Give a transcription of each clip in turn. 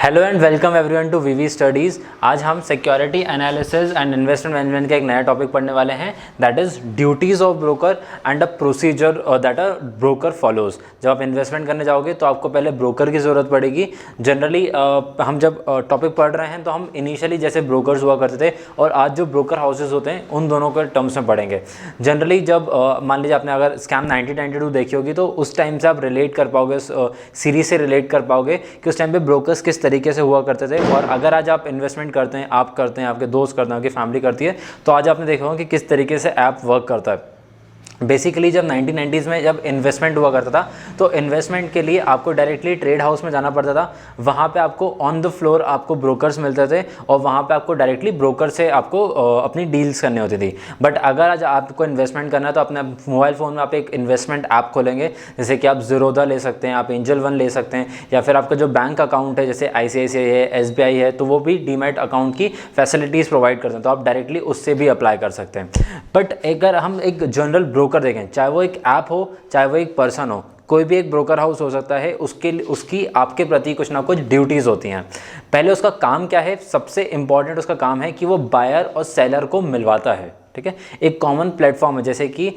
Hello and welcome everyone to VV studies. आज हम security analysis and investment management का एक नया टॉपिक पढ़ने वाले हैं, that is duties of broker and a procedure that a broker follows. जब आप इन्वेस्टमेंट करने जाओगे तो आपको पहले ब्रोकर की ज़रूरत पड़ेगी। जनरली हम जब टॉपिक पढ़ रहे हैं तो हम इनिशियली जैसे ब्रोकर्स हुआ करते थे और आज जो ब्रोकर हाउसेज होते हैं उन दोनों के टर्म्स में पढ़ेंगे। जनरली जब मान लीजिए आपने अगर स्कैम 1992 देखी होगी तो उस टाइम से आप रिलेट कर पाओगे, सीरीज से रिलेट कर पाओगे कि उस टाइम पे ब्रोकर्स किस तरीके से हुआ करते थे। और अगर आज आप इन्वेस्टमेंट करते हैं, आप करते हैं, आपके दोस्त करते हैं, आपकी फैमिली करती है, तो आज आपने देखा होगा कि किस तरीके से ऐप वर्क करता है। बेसिकली जब 1990s में जब इन्वेस्टमेंट हुआ करता था तो इन्वेस्टमेंट के लिए आपको डायरेक्टली ट्रेड हाउस में जाना पड़ता था। वहाँ पे आपको ऑन द फ्लोर आपको ब्रोकर्स मिलते थे और वहाँ पे आपको डायरेक्टली ब्रोकर से आपको अपनी डील्स करनी होती थी। बट अगर आज आपको इन्वेस्टमेंट करना है तो अपने मोबाइल फ़ोन में आप एक इन्वेस्टमेंट ऐप खोलेंगे, जैसे कि आप ज़ीरोधा ले सकते हैं, आप एंजल वन ले सकते हैं, या फिर आपका जो बैंक अकाउंट है जैसे ICICI है, SBI है, तो वो भी डीमैट अकाउंट की फैसिलिटीज़ प्रोवाइड करते हैं, तो आप डायरेक्टली उससे भी अप्लाई कर सकते हैं। बट अगर हम एक जनरल ब्रोकर देखें, चाहे वो एक ऐप हो चाहे वो एक पर्सन हो, कोई भी एक ब्रोकर हाउस हो सकता है, उसकी आपके प्रति कुछ ना कुछ ड्यूटीज़ होती हैं। पहले उसका काम क्या है, सबसे इंपॉर्टेंट उसका काम है कि वो बायर और सेलर को मिलवाता है। ठीक है, एक कॉमन प्लेटफॉर्म है जैसे कि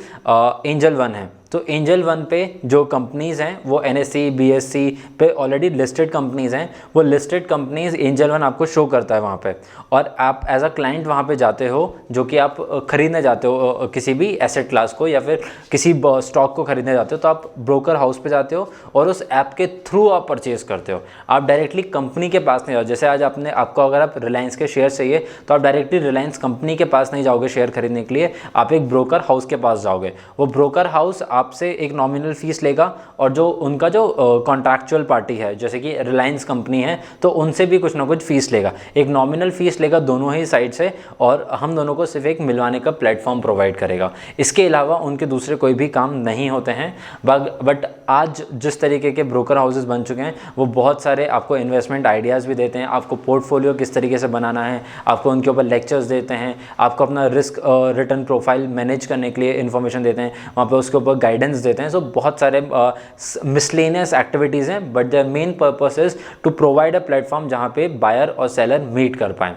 एंजल वन है, तो एंजल वन पे जो कंपनीज़ हैं वो NSE BSE पे ऑलरेडी लिस्टेड कंपनीज़ हैं, वो लिस्टेड कंपनीज़ एंजल वन आपको शो करता है वहाँ पे। और आप एज अ क्लाइंट वहाँ पे जाते हो, जो कि आप ख़रीदने जाते हो किसी भी एसेट क्लास को या फिर किसी स्टॉक को ख़रीदने जाते हो, तो आप ब्रोकर हाउस पे जाते हो और उस ऐप के थ्रू आप परचेज़ करते हो। आप डायरेक्टली कंपनी के पास नहीं जाओ। जैसे आज आपको अगर आप रिलायंस के शेयर चाहिए तो आप डायरेक्टली रिलायंस कंपनी के पास नहीं जाओगे शेयर खरीदने के लिए, आप एक ब्रोकर हाउस के पास जाओगे। वो ब्रोकर हाउस आपसे एक नॉमिनल फीस लेगा और जो उनका जो कॉन्ट्रैक्चुअल पार्टी है जैसे कि रिलायंस कंपनी है तो उनसे भी कुछ ना कुछ फीस लेगा, एक नॉमिनल फीस लेगा दोनों ही साइड से, और हम दोनों को सिर्फ एक मिलवाने का प्लेटफॉर्म प्रोवाइड करेगा। इसके अलावा उनके दूसरे कोई भी काम नहीं होते हैं। बट आज जिस तरीके के ब्रोकर हाउसेस बन चुके हैं वो बहुत सारे आपको इन्वेस्टमेंट आइडियाज़ भी देते हैं, आपको पोर्टफोलियो किस तरीके से बनाना है, आपको उनके ऊपर लेक्चर्स देते हैं, आपको अपना रिस्क रिटर्न प्रोफाइल मैनेज करने के लिए इन्फॉर्मेशन देते हैं, वहाँ पे उसके ऊपर गाइडेंस देते हैं। सो बहुत सारे मिसलेनियस एक्टिविटीज़ हैं, but their main purpose is to provide a platform जहाँ पे बायर और सेलर मीट कर पाएँ।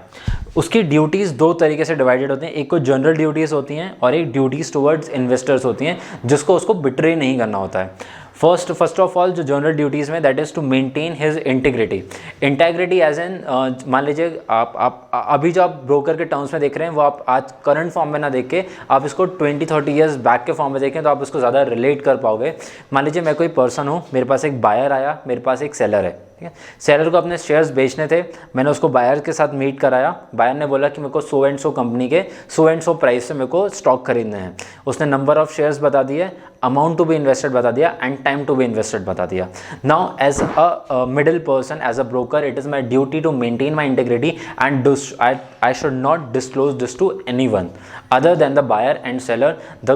उसकी ड्यूटीज़ दो तरीके से डिवाइडेड होती हैं, एक को जनरल ड्यूटीज़ होती हैं और एक ड्यूटीज़ टुवर्ड्स इन्वेस्टर्स होती हैं जिसको उसको बिट्रे नहीं करना होता है। फर्स्ट ऑफ ऑल जो जनरल ड्यूटीज़ में, that is to maintain his integrity as an, मान लीजिए आप अभी जो आप ब्रोकर के टर्म्स में देख रहे हैं वो आप आज करंट फॉर्म में ना देख के आप इसको 20-30 ईयर्स बैक के फॉर्म में देखें तो आप इसको ज़्यादा रिलेट कर पाओगे। मान लीजिए मैं कोई पर्सन हूँ, मेरे पास एक बायर आया, मेरे पास एक सेलर है। ठीक है, सेलर को अपने शेयर्स बेचने थे, मैंने उसको बायर के साथ मीट कराया। बायर ने बोला कि मेरे को सो एंड सो कंपनी के सो एंड सो प्राइस से मेरे को स्टॉक खरीदने हैं। उसने नंबर ऑफ शेयर्स बता दिए, अमाउंट टू बी इन्वेस्टेड बता दिया and time to be invested बता दिया। Now as a middle person, as a broker, it is my duty to maintain my integrity and I should not disclose this to anyone other than the buyer and seller. The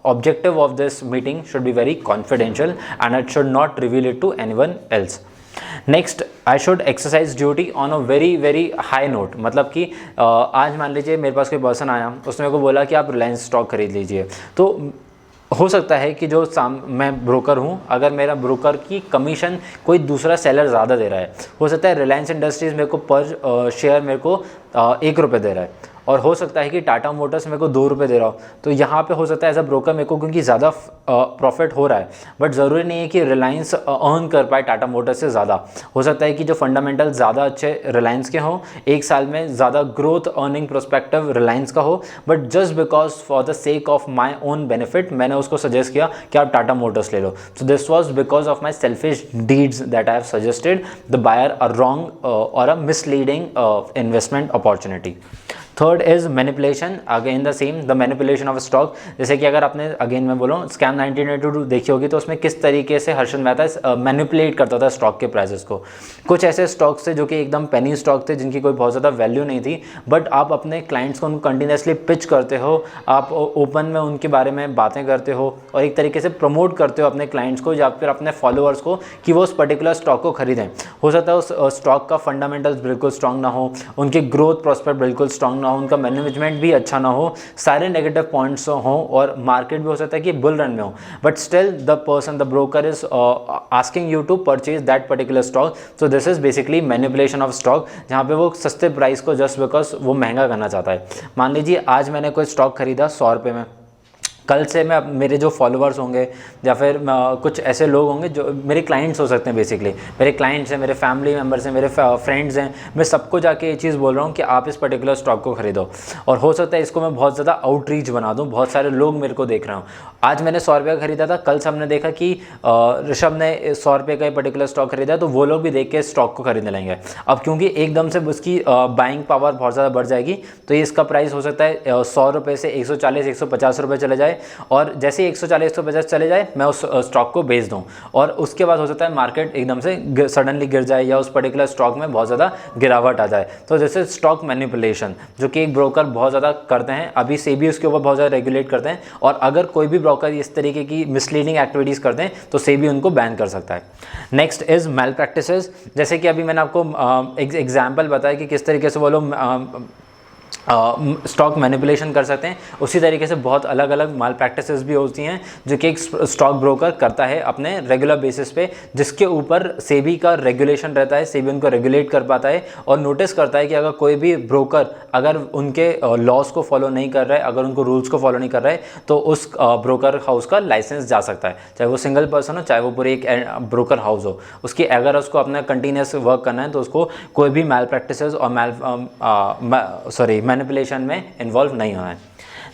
objective of this meeting should be very confidential and I should not reveal it to anyone else. Next, I should exercise duty on a very very high note. मतलब कि आज मान लीजिए मेरे पास कोई person आया, उसने मेरे को बोला कि आप रिलायंस स्टॉक खरीद लीजिए, तो हो सकता है कि जो मैं ब्रोकर हूँ, अगर मेरा ब्रोकर की कमीशन कोई दूसरा सेलर ज़्यादा दे रहा है, हो सकता है रिलायंस इंडस्ट्रीज़ मेरे को पर शेयर मेरे को 1 रुपये दे रहा है, और हो सकता है कि टाटा मोटर्स मेरे को 2 रुपये दे रहा हो, तो यहाँ पे हो सकता है एज अ ब्रोकर मेरे को क्योंकि ज़्यादा प्रॉफिट हो रहा है, बट ज़रूरी नहीं है कि रिलायंस अर्न कर पाए टाटा मोटर्स से ज़्यादा। हो सकता है कि जो फंडामेंटल ज़्यादा अच्छे रिलायंस के हों, एक साल में ज़्यादा ग्रोथ अर्निंग प्रोस्पेक्टिव रिलायंस का हो, but just because for the sake of my own benefit मैंने उसको सजेस्ट किया कि आप टाटा मोटर्स ले लो। So this was because of my selfish deeds that I have suggested the buyer a wrong or a misleading investment opportunity. Third is manipulation, again the same, the manipulation of stock. जैसे कि अगर आपने, again मैं बोलूँ, scam 1992 देखी होगी तो उसमें किस तरीके से हर्षद मेहता मैनिपुलेट करता था स्टॉक के प्राइसेस को। कुछ ऐसे स्टॉक्स थे जो कि एकदम पेनी स्टॉक थे, जिनकी कोई बहुत ज़्यादा वैल्यू नहीं थी, बट आप अपने क्लाइंट्स को उनको कंटिन्यूसली पिच करते हो, आप ओपन में उनके बारे में बातें करते हो और एक तरीके से प्रमोट करते हो अपने क्लाइंट्स को या फिर अपने फॉलोअर्स को कि वो उस पर्टिकुलर स्टॉक को खरीदें। हो सकता है उस स्टॉक का फंडामेंटल्स बिल्कुल स्ट्रांग ना हो, उनके ग्रोथ प्रॉस्पेक्ट बिल्कुल स्ट्रांग ना ना हो, उनका मैनेजमेंट भी अच्छा ना हो, सारे नेगेटिव पॉइंट्स हों और मार्केट भी हो सकता है कि बुल रन में हो, but still the person, the broker is asking you to purchase that particular stock. So this is basically manipulation of stock, जहाँ पे वो सस्ते प्राइस को जस्ट बिकॉज वो महंगा करना चाहता है. मान लीजिए आज मैंने कोई स्टॉक खरीदा 100 रुपये में, कल से मैं मेरे जो फॉलोअर्स होंगे या फिर कुछ ऐसे लोग होंगे जो मेरे क्लाइंट्स हो सकते हैं, बेसिकली मेरे क्लाइंट्स हैं, मेरे फैमिली मेम्बर्स हैं, मेरे फ्रेंड्स हैं, मैं सबको जाके ये चीज़ बोल रहा हूँ कि आप इस पर्टिकुलर स्टॉक को खरीदो. और हो सकता है इसको मैं बहुत ज़्यादा आउटरीच बना दूँ, बहुत सारे लोग मेरे को देख रहे हूँ. आज मैंने 100 रुपये का खरीदा था, कल से हमने देखा कि ऋषभ ने 100 रुपये का पर्टिकुलर स्टॉक खरीदा, तो वो लोग भी देख के स्टॉक को खरीदने लगेंगे. अब क्योंकि एकदम से उसकी बाइंग पावर बहुत ज़्यादा बढ़ जाएगी, तो ये इसका प्राइस हो सकता है 100 रुपये से 140 150 रुपये चले जाए, और जैसे 140 150 चले जाए मैं उस स्टॉक को बेच दूं, और उसके बाद हो सकता है मार्केट एकदम से सडनली गिर जाए या उस पर्टिकुलर स्टॉक में बहुत ज़्यादा गिरावट आ जाए. तो जैसे स्टॉक मैनिपुलेशन जो कि एक ब्रोकर बहुत ज़्यादा करते हैं, अभी सेबी उसके ऊपर बहुत ज़्यादा रेगुलेट करते हैं, और अगर कोई भी ब्रोकर इस तरीके की मिसलीडिंग एक्टिविटीज़ करते हैं तो सेबी उनको बैन कर सकता है. Next is malpractices. जैसे कि अभी मैंने आपको एग्जाम्पल बताया कि किस तरीके से वो लोग स्टॉक मैनिपुलेशन कर सकते हैं, उसी तरीके से बहुत अलग अलग माल प्रैक्टिसेस भी होती हैं जो कि एक स्टॉक ब्रोकर करता है अपने रेगुलर बेसिस पे, जिसके ऊपर सेबी का रेगुलेशन रहता है. सेबी उनको रेगुलेट कर पाता है और नोटिस करता है कि अगर कोई भी ब्रोकर अगर उनके लॉस को फॉलो नहीं कर रहा है, अगर उनको रूल्स को फॉलो नहीं कर रहा है, तो उस ब्रोकर हाउस का लाइसेंस जा सकता है, चाहे वो सिंगल पर्सन हो, चाहे वो पूरे एक ब्रोकर हाउस हो. उसकी अगर उसको अपना कंटिन्यूस वर्क करना है तो उसको कोई भी मैल प्रैक्टिसेस और मैनिपुलेशन में इन्वॉल्व नहीं होना है.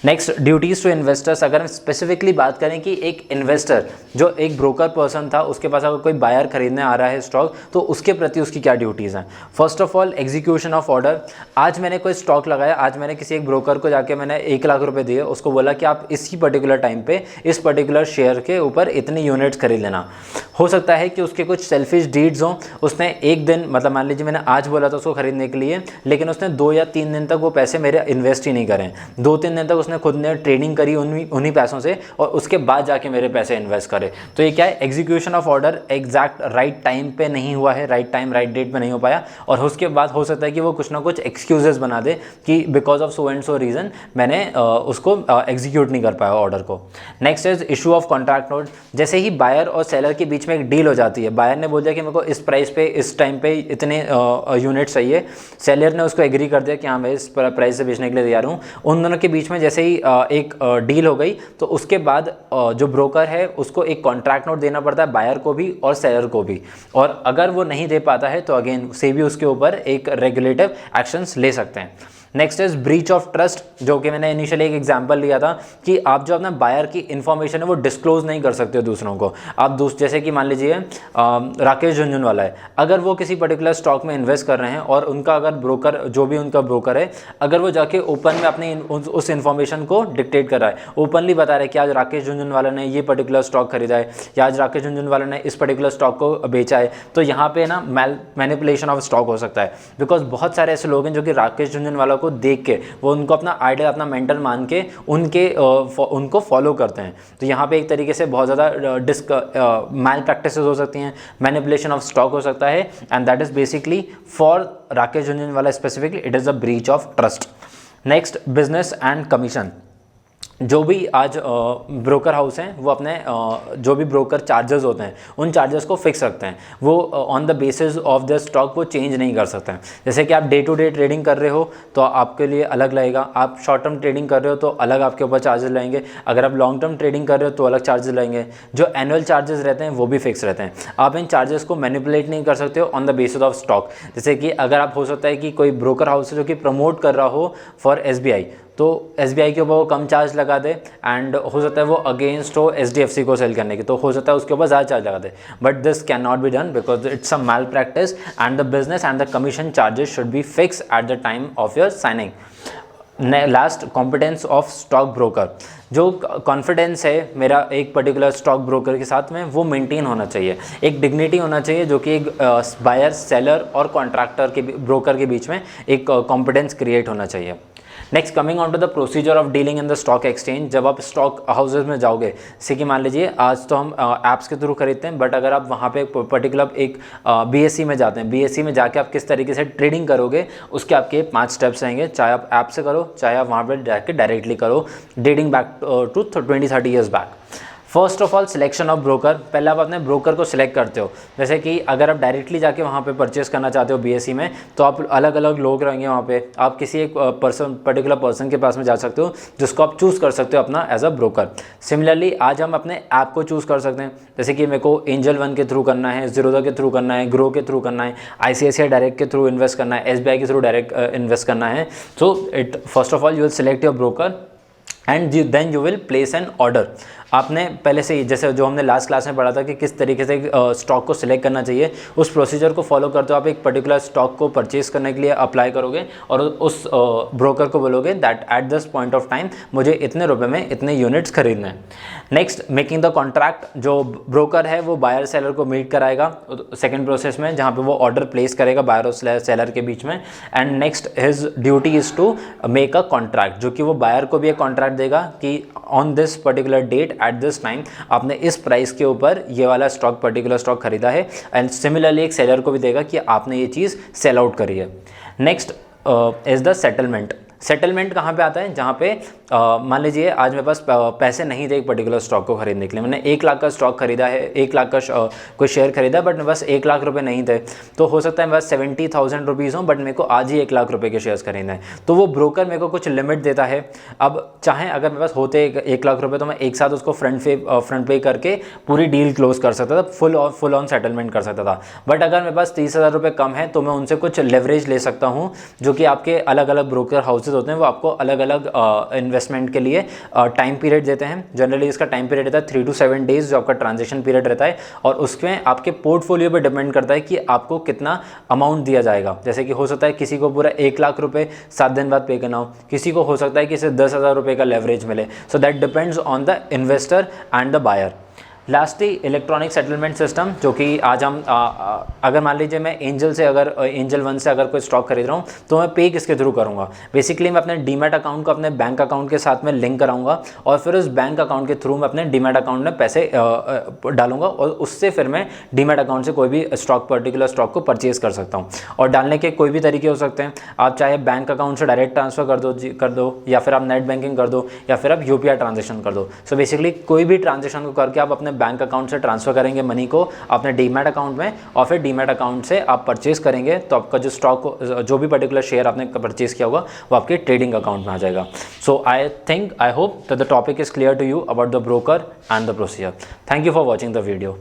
Next, duties to investors. अगर हम स्पेसिफिकली बात करें कि एक इन्वेस्टर जो एक ब्रोकर पर्सन था, उसके पास अगर कोई बायर खरीदने आ रहा है स्टॉक, तो उसके प्रति उसकी क्या ड्यूटीज़ हैं. First of all, execution of order. आज मैंने कोई स्टॉक लगाया, आज मैंने किसी एक ब्रोकर को जाके मैंने 1 लाख रुपए दिए, उसको बोला कि आप इसी पर्टिकुलर टाइम पे इस पर्टिकुलर शेयर के ऊपर इतने यूनिट्स खरीद लेना. हो सकता है कि उसके कुछ सेल्फिश डीड्स हों, उसने एक दिन, मतलब मान लीजिए मैंने आज बोला था उसको खरीदने के लिए, लेकिन उसने 2 या 3 दिन तक वो पैसे मेरे इन्वेस्ट ही नहीं करें. 2-3 दिन तक उसने खुद ने ट्रेडिंग करी उन्हीं पैसों से, और उसके बाद जाके मेरे पैसे इन्वेस्ट करे. तो ये क्या है, execution of order exact right time पे नहीं हुआ है, राइट टाइम राइट डेट पे नहीं हो पाया, और उसके बाद हो सकता है कि वो कुछ ना कुछ एक्सक्यूजेस बना दे कि because of so and so reason मैंने उसको एग्जीक्यूट नहीं कर पाया ऑर्डर को. Next is issue of contract note. जैसे ही बायर और सेलर के बीच में एक डील हो जाती है, बायर ने बोल दिया कि मेरे को इस प्राइस पे इस टाइम पे इतने यूनिट चाहिए, सेलर ने उसको एग्री कर दिया कि हाँ मैं इस प्राइस से बेचने के लिए तैयार हूँ. उन दोनों के बीच में जैसे ही एक डील हो गई, तो उसके बाद जो ब्रोकर है उसको एक कॉन्ट्रैक्ट नोट देना पड़ता है बायर को भी और सेलर को भी, और अगर वो नहीं दे पाता है तो अगेन सेबी उसके ऊपर एक रेगुलेटिव एक्शंस ले सकते हैं. Next is breach of trust, जो कि मैंने इनिशियली एक एग्जांपल लिया था कि आप जो अपना बायर की इन्फॉर्मेशन है वो डिस्क्लोज नहीं कर सकते हो दूसरों को. आप जैसे कि मान लीजिए राकेश झुनझुनवाला है, अगर वो किसी पर्टिकुलर स्टॉक में इन्वेस्ट कर रहे हैं और उनका अगर ब्रोकर, जो भी उनका ब्रोकर है, अगर वो जाके ओपन में अपनी उस इन्फॉर्मेशन को डिक्टेट कर रहा है, ओपनली बता रहा है कि आज राकेश झुनझुनवाला ने ये पर्टिकुलर स्टॉक खरीदा है या आज राकेश झुनझुनवाला ने इस पर्टिकुलर स्टॉक को बेचा है, तो यहाँ पे ना मैनिपुलेशन ऑफ स्टॉक हो सकता है. बिकॉज बहुत सारे ऐसे लोग हैं जो कि राकेश झुनझुनवाला को देख के वो उनको अपना आइडिया, अपना मेंटर मान के उनको फॉलो करते हैं. तो यहाँ पे एक तरीके से बहुत ज़्यादा मैल प्रैक्टिसेस हो सकती हैं, मैनिपुलेशन ऑफ स्टॉक हो सकता है, and that is basically for Rakesh Jhunjhunwala specifically it is a breach of trust. Next, business and commission. जो भी आज ब्रोकर हाउस हैं वो अपने जो भी ब्रोकर चार्जेस होते हैं उन चार्जेस को फिक्स रखते हैं. वो on the basis of the stock वो चेंज नहीं कर सकते हैं. जैसे कि आप डे टू डे ट्रेडिंग कर रहे हो तो आपके लिए अलग लगेगा, आप शॉर्ट टर्म ट्रेडिंग कर रहे हो तो अलग आपके ऊपर चार्जेस लगेंगे, अगर आप लॉन्ग टर्म ट्रेडिंग कर रहे हो तो अलग चार्जेस लगेंगे. जो एनुअल चार्जेस रहते हैं वो भी फिक्स रहते हैं. आप इन चार्जेस को मैनिपुलेट नहीं कर सकते हो on the basis of stock. जैसे कि अगर आप, हो सकता है कि कोई ब्रोकर हाउस है जो कि प्रमोट कर रहा हो फॉर SBI, तो SBI के ऊपर वो कम चार्ज लगा दे, एंड हो सकता है वो अगेंस्ट हो HDFC को सेल करने की, तो हो सकता है उसके ऊपर ज़्यादा चार्ज लगा दे. But this can not be done because it's a malpractice and the business and the commission charges should be fix at the time of your signing. Last, competence of stock broker. जो confidence है मेरा एक particular stock broker के साथ में, वो maintain होना चाहिए. एक डिग्निटी होना चाहिए जो कि एक बायर, सेलर और कॉन्ट्रैक्टर के ब्रोकर के बीच में एक कॉम्पिटेंस क्रिएट होना चाहिए. Next coming on to the procedure of dealing in the stock exchange. जब आप स्टॉक हाउसेज में जाओगे, जैसे कि मान लीजिए आज तो हम ऐप्स के थ्रू खरीदते हैं, बट अगर आप वहाँ पे पर्टिकुलर एक BSE में जाते हैं, BSE में जाके आप किस तरीके से ट्रेडिंग करोगे उसके आपके 5 स्टेप्स रहेंगे, चाहे आप ऐप से करो चाहे आप वहाँ पर जाके डायरेक्टली करो, dating back to 20-30 years back. First of all selection of broker. पहले आप अपने ब्रोकर को सिलेक्ट करते हो। जैसे कि अगर आप डायरेक्टली जाके वहाँ पे परचेस करना चाहते हो BSE में, तो आप अलग अलग लोग रहेंगे वहाँ पे, आप किसी एक पर्टिकुलर पर्सन के पास में जा सकते हो जिसको आप चूज़ कर सकते हो अपना एज अ ब्रोकर। सिमिलरली आज हम अपने ऐप को चूज़ कर सकते हैं, जैसे कि मेरे को एंजल वन के थ्रू करना है, ज़ीरोधा के थ्रू करना है, ग्रो के थ्रू करना है, ICICI डायरेक्ट के थ्रू इन्वेस्ट करना है, SBI के थ्रू डायरेक्ट इन्वेस्ट करना है। So first of all you will select your broker and then you will place an order. आपने पहले से ही, जैसे जो हमने लास्ट क्लास में पढ़ा था कि किस तरीके से स्टॉक को सिलेक्ट करना चाहिए, उस प्रोसीजर को फॉलो करते हो आप एक पर्टिकुलर स्टॉक को परचेज करने के लिए अप्लाई करोगे और उस ब्रोकर को बोलोगे that at this point of time मुझे इतने रुपए में इतने यूनिट्स खरीदने हैं। Next making the contract. जो ब्रोकर है वो बायर सेलर को मीट कराएगा सेकेंड प्रोसेस में, जहाँ पे वो ऑर्डर प्लेस करेगा बायर और सेलर के बीच में। And next his duty is to make a contract, जो कि वो बायर को भी एक कॉन्ट्रैक्ट देगा कि on this particular date at this time आपने इस प्राइस के ऊपर ये वाला स्टॉक पर्टिकुलर स्टॉक खरीदा है। एंड सिमिलरली एक सेलर को भी देगा कि आपने ये चीज़ सेल आउट करी है। Next is the settlement. Settlement कहाँ पे आता है, जहाँ पे मान लीजिए आज मेरे पास पैसे नहीं थे एक पर्टिकुलर स्टॉक को खरीदने के लिए, मैंने 1 लाख का स्टॉक खरीदा है, 1 लाख का कोई शेयर खरीदा, बट मेरे पास 1 लाख रुपए नहीं थे। तो हो सकता है मेरे पास 70,000 रुपीज़ हों, बट मेरे को आज ही 1 लाख रुपए के शेयर्स खरीदना है। तो वो ब्रोकर मेरे को कुछ लिमिट देता है। अब चाहे अगर मेरे पास होते 1 लाख रुपये तो मैं एक साथ उसको फ्रंट पे करके पूरी डील क्लोज कर सकता था, फुल ऑन सेटलमेंट कर सकता था। बट अगर मेरे पास 30,000 रुपये कम है तो मैं उनसे कुछ लेवरेज ले सकता हूँ, जो कि आपके अलग अलग ब्रोकर हाउसेज होते हैं वो आपको अलग अलग इन्वेस्टमेंट के लिए टाइम पीरियड देते हैं। जनरली इसका टाइम पीरियड रहता है 3 to 7 डेज, जो आपका ट्रांजेक्शन पीरियड रहता है, और उसमें आपके पोर्टफोलियो पे डिपेंड करता है कि आपको कितना अमाउंट दिया जाएगा। जैसे कि हो सकता है किसी को पूरा 1 लाख रुपए 7 दिन बाद पे करना हो, किसी को हो सकता है कि इसे 10,000 रुपये का लेवरेज मिले। So that depends on the investor and the buyer. Lastly electronic settlement system, जो कि आज हम अगर मान लीजिए मैं एंजल वन से अगर कोई स्टॉक खरीद रहा हूँ तो मैं पे किसके थ्रू करूँगा। बेसिकली मैं अपने डीमैट अकाउंट को अपने बैंक अकाउंट के साथ में लिंक कराऊंगा और फिर उस बैंक अकाउंट के थ्रू मैं अपने डीमैट अकाउंट में पैसे डालूंगा और उससे फिर मैं डीमैट अकाउंट से कोई भी पर्टिकुलर स्टॉक को परचेज कर सकता हूँ। और डालने के कोई भी तरीके हो सकते हैं, आप चाहे बैंक अकाउंट से डायरेक्ट ट्रांसफ़र कर दो या फिर आप नेट बैंकिंग कर दो या फिर आप UPI ट्रांजेक्शन कर दो। सो बेसिकली कोई भी ट्रांजेक्शन को करके आप अपने बैंक अकाउंट से ट्रांसफर करेंगे मनी को अपने डीमैट अकाउंट में, और फिर डीमैट अकाउंट से आप परचेज करेंगे तो आपका जो स्टॉक जो भी पर्टिकुलर शेयर आपने परचेज किया होगा वो आपके ट्रेडिंग अकाउंट में आ जाएगा। So I hope that the topic is clear to you about the broker and the procedure. Thank you for watching the video.